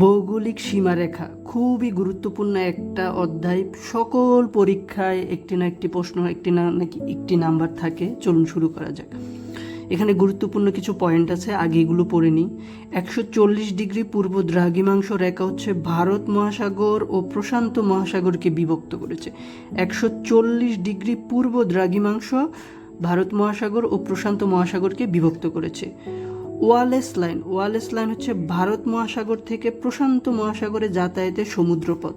ভৌগোলিক সীমারেখা খুবই গুরুত্বপূর্ণ একটা অধ্যায়। সকল পরীক্ষায় একটি না একটি প্রশ্ন, একটি নাম্বার থাকে। চলুন শুরু করা যাক। এখানে গুরুত্বপূর্ণ কিছু পয়েন্ট আছে, আগে এগুলো পড়ে নিই। 140 ডিগ্রি পূর্ব দ্রাঘিমাংশ রেখা হচ্ছে ভারত মহাসাগর ও প্রশান্ত মহাসাগরকে বিভক্ত করেছে। 140 ডিগ্রি পূর্ব দ্রাঘিমাংশ ভারত মহাসাগর ও প্রশান্ত মহাসাগরকে বিভক্ত করেছে। ওয়ালেস লাইন হচ্ছে ভারত মহাসাগর থেকে প্রশান্ত মহাসাগরে যাতায়াতের সমুদ্রপথ,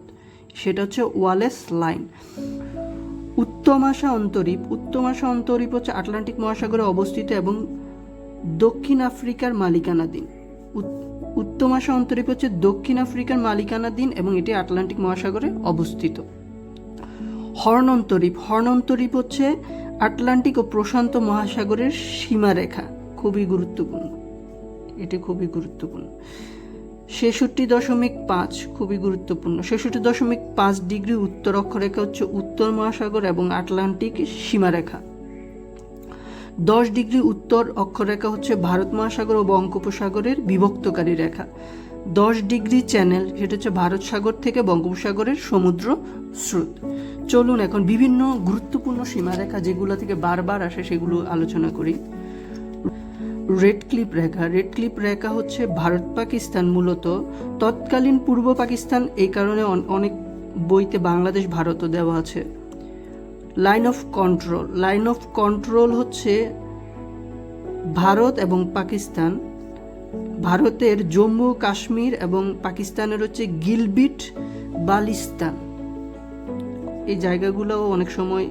সেটা হচ্ছে ওয়ালেস লাইন। উত্তমাশা অন্তরীপ হচ্ছে আটলান্টিক মহাসাগরে অবস্থিত এবং দক্ষিণ আফ্রিকার মালিকানাধীন। উত্তমাশা অন্তরীপ হচ্ছে দক্ষিণ আফ্রিকার মালিকানাধীন এবং এটি আটলান্টিক মহাসাগরে অবস্থিত। হর্ন অন্তরীপ হচ্ছে আটলান্টিক ও প্রশান্ত মহাসাগরের সীমারেখা, খুবই গুরুত্বপূর্ণ, এটি খুবই গুরুত্বপূর্ণ। 66.5 খুবই গুরুত্বপূর্ণ। 66.5 ডিগ্রি উত্তর অক্ষরেখা হচ্ছে উত্তর মহাসাগর এবং আটলান্টিক সীমারেখা। 10 ডিগ্রি উত্তর অক্ষরেখা হচ্ছে ভারত মহাসাগর ও বঙ্গোপসাগরের বিভক্তকারী রেখা। 10 ডিগ্রি চ্যানেল, সেটা হচ্ছে ভারত সাগর থেকে বঙ্গোপসাগরের সমুদ্র স্রোত। চলুন এখন বিভিন্ন গুরুত্বপূর্ণ সীমারেখা যেগুলো থেকে বারবার আসে সেগুলো আলোচনা করি। রেড ক্লিপ রেখা হচ্ছে ভারত পাকিস্তান, মূলত তৎকালীন পূর্ব পাকিস্তান, এই কারণে অনেক বইতে বাংলাদেশ ভারতও দেওয়া আছে। লাইন অফ কন্ট্রোল হচ্ছে ভারত এবং পাকিস্তান, ভারতের জম্মু কাশ্মীর এবং পাকিস্তানের হচ্ছে গিলবিট বালিস্তান, এই জায়গাগুলোও অনেক সময়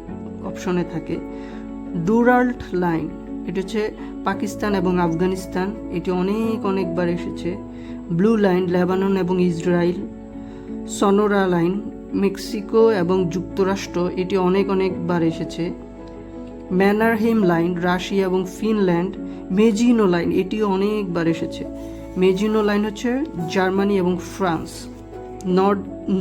অপশনে থাকে। ডুরাল্ড লাইন, এটা হচ্ছে পাকিস্তান এবং আফগানিস্তান, এটি অনেকবার এসেছে। ব্লু লাইন লেবানন এবং ইসরায়েল। সনোরা লাইন মেক্সিকো এবং যুক্তরাষ্ট্র, এটি অনেকবার এসেছে। ম্যানারহেইম লাইন রাশিয়া এবং ফিনল্যান্ড। মেজিনো লাইন, এটিও অনেকবার এসেছে। মেজিনো লাইন হচ্ছে জার্মানি এবং ফ্রান্স।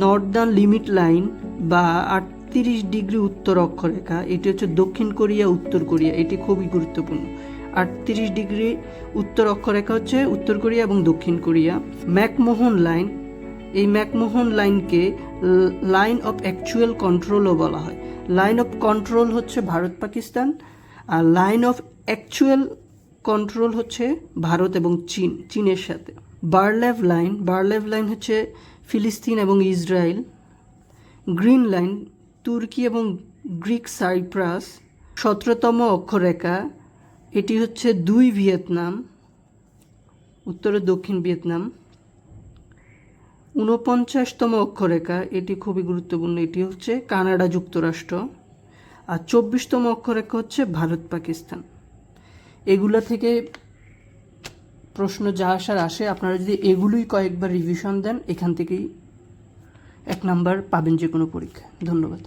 নর্দার্ন লিমিট লাইন বা 38 ডিগ্রি উত্তর অক্ষরেখা, এটি হচ্ছে দক্ষিণ কোরিয়া উত্তর কোরিয়া, এটি খুবই গুরুত্বপূর্ণ। 38 ডিগ্রি উত্তর অক্ষরেখা হচ্ছে উত্তর কোরিয়া এবং দক্ষিণ কোরিয়া। ম্যাকমোহন লাইন, এই ম্যাকমোহন লাইনকে লাইন অফ অ্যাকচুয়াল কন্ট্রোলও বলা হয়। লাইন অফ কন্ট্রোল হচ্ছে ভারত পাকিস্তান, আর লাইন অফ অ্যাকচুয়াল কন্ট্রোল হচ্ছে ভারত এবং চীনের সাথে। বারলেভ লাইন হচ্ছে ফিলিস্তিন এবং ইসরায়েল। গ্রিন লাইন তুর্কি এবং গ্রিক সাইপ্রাস। 17তম অক্ষরেখা, এটি হচ্ছে 2 ভিয়েতনাম, উত্তর ও দক্ষিণ ভিয়েতনাম। 49তম অক্ষরেখা, এটি খুবই গুরুত্বপূর্ণ, এটি হচ্ছে কানাডা যুক্তরাষ্ট্র। আর 24তম অক্ষরেখা হচ্ছে ভারত পাকিস্তান। এগুলা থেকে প্রশ্ন যা আসার আসে, আপনারা যদি এগুলোই কয়েকবার রিভিশন দেন, এখান থেকেই 1 নাম্বার পাবেন যে কোনো পরীক্ষায়। ধন্যবাদ।